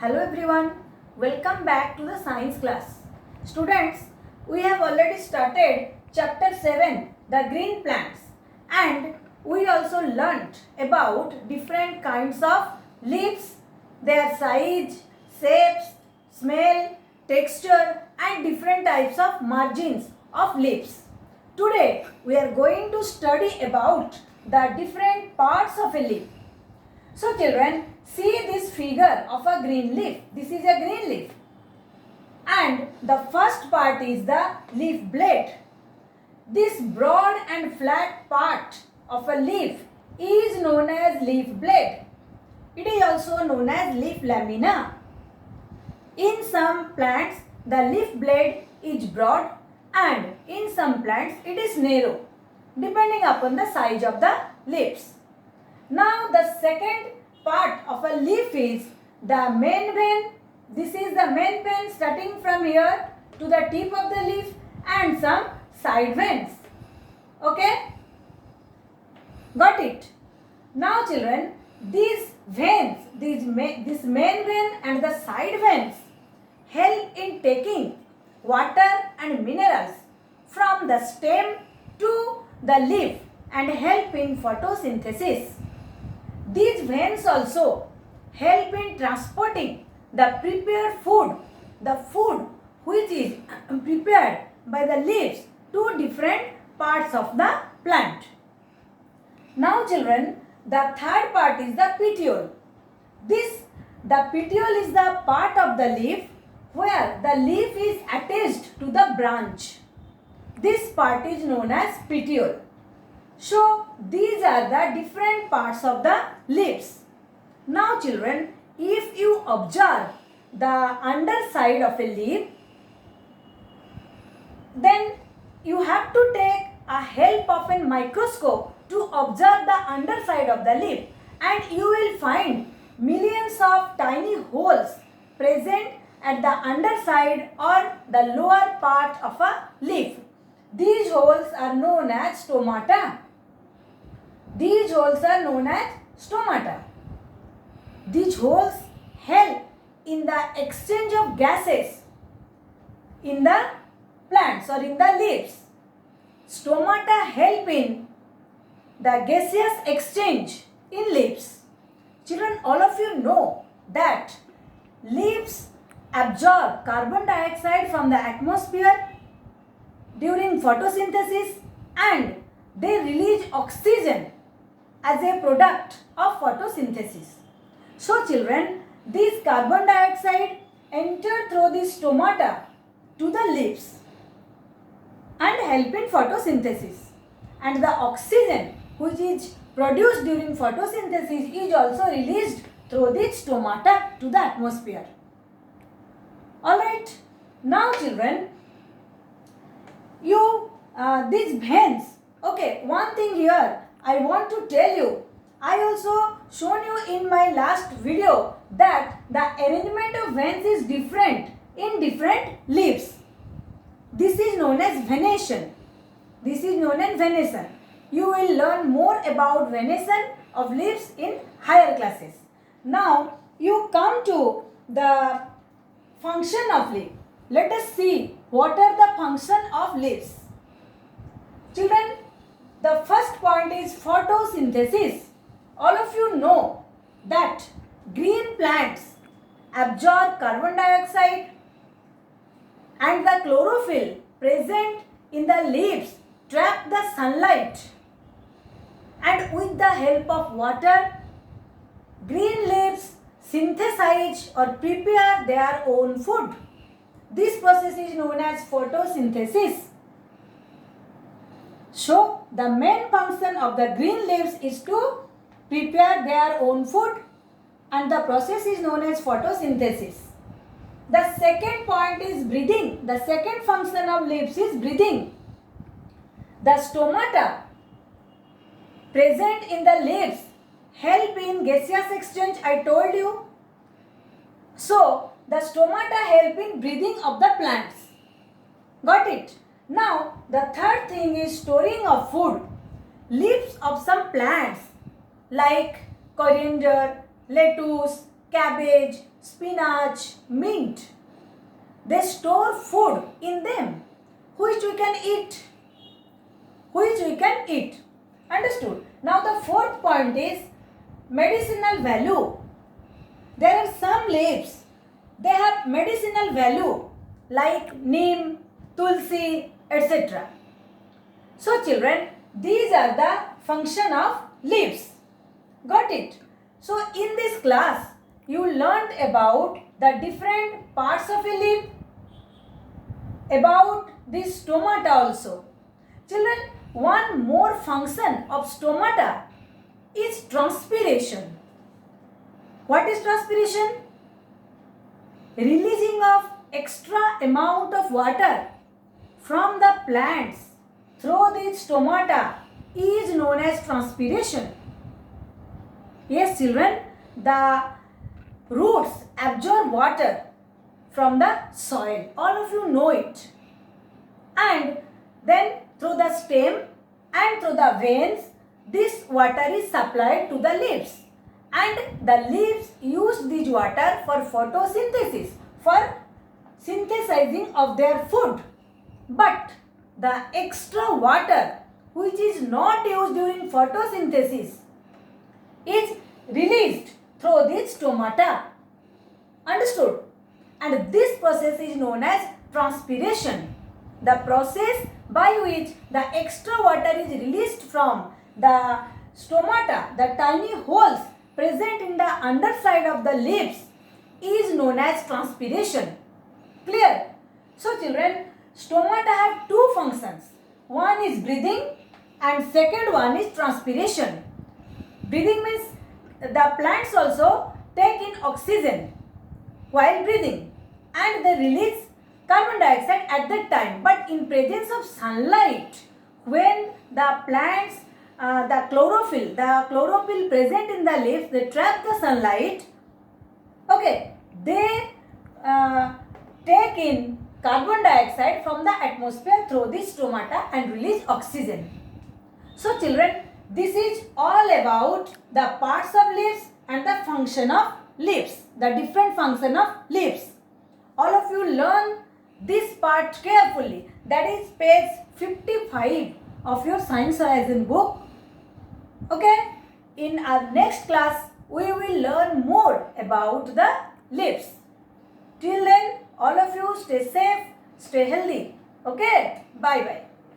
Hello everyone, welcome back to the science class. Students, we have already started chapter 7, the green plants, and we also learnt about different kinds of leaves, their size, shapes, smell, texture and different types of margins of leaves. Today we are going to study about the different parts of a leaf. So children, see this figure of a green leaf. This is a green leaf. And the first part is the leaf blade. This broad and flat part of a leaf is known as leaf blade. It is also known as leaf lamina. In some plants, the leaf blade is broad and in some plants it is narrow, depending upon the size of the leaves. Now the second part of a leaf is the main vein. This is the main vein starting from here to the tip of the leaf and some side veins. Okay? Got it? Now children, these veins, this main vein and the side veins help in taking water and minerals from the stem to the leaf and help in photosynthesis. These veins also help in transporting the prepared food, the food which is prepared by the leaves to different parts of the plant. Now children, the third part is the petiole. The petiole is the part of the leaf where the leaf is attached to the branch. This part is known as petiole. So these are the different parts of the leaves. Now children, if you observe the underside of a leaf, then you have to take a help of a microscope to observe the underside of the leaf, and you will find millions of tiny holes present at the underside or the lower part of a leaf. These holes are known as stomata. These holes are known as stomata. These holes help in the exchange of gases in the plants or in the leaves. Stomata help in the gaseous exchange in leaves. Children, all of you know that leaves absorb carbon dioxide from the atmosphere during photosynthesis and they release oxygen as a product of photosynthesis. So children, this carbon dioxide enter through the stomata to the leaves and help in photosynthesis, and the oxygen which is produced during photosynthesis is also released through the stomata to the atmosphere. Alright, now children, these veins, okay, one thing here I want to tell you, I also shown you in my last video that the arrangement of veins is different in different leaves. This is known as venation. This is known as venation. You will learn more about venation of leaves in higher classes. Now you come to the function of leaf. Let us see what are the function of leaves. Children, the first point is photosynthesis. All of you know that green plants absorb carbon dioxide and the chlorophyll present in the leaves trap the sunlight, and with the help of water, green leaves synthesize or prepare their own food. This process is known as photosynthesis. So, the main function of the green leaves is to prepare their own food, and the process is known as photosynthesis. The second point is breathing. The second function of leaves is breathing. The stomata present in the leaves help in gaseous exchange, I told you. So, the stomata help in breathing of the plants. Got it? Now, the third thing is storing of food. Leaves of some plants like coriander, lettuce, cabbage, spinach, mint. They store food in them which we can eat. Which we can eat. Understood? Now the fourth point is medicinal value. There are some leaves. They have medicinal value like neem, tulsi, etc. So children, these are the function of leaves. Got it? So in this class, you learned about the different parts of a leaf, about the stomata also. Children, one more function of stomata is transpiration. What is transpiration? Releasing of extra amount of water from the plants through the stomata is known as transpiration. Yes children, the roots absorb water from the soil. All of you know it. And then through the stem and through the veins, this water is supplied to the leaves. And the leaves use this water for photosynthesis, for synthesizing of their food. But the extra water which is not used during photosynthesis is released through this stomata. Understood? And this process is known as transpiration. The process by which the extra water is released from the stomata, the tiny holes present in the underside of the leaves, is known as transpiration. Clear? So children, stomata have two functions. One is breathing and second one is transpiration. Breathing means the plants also take in oxygen while breathing and they release carbon dioxide at that time. But in presence of sunlight, when the plants, the chlorophyll present in the leaves, they trap the sunlight. Okay, they take in carbon dioxide from the atmosphere through the stomata and release oxygen. So children, this is all about the parts of leaves and the function of leaves, the different function of leaves. All of you learn this part carefully. That is page 55 of your Science Horizon book. Okay, in our next class, we will learn more about the leaves. Till then, all of you stay safe, stay healthy. Okay, bye bye.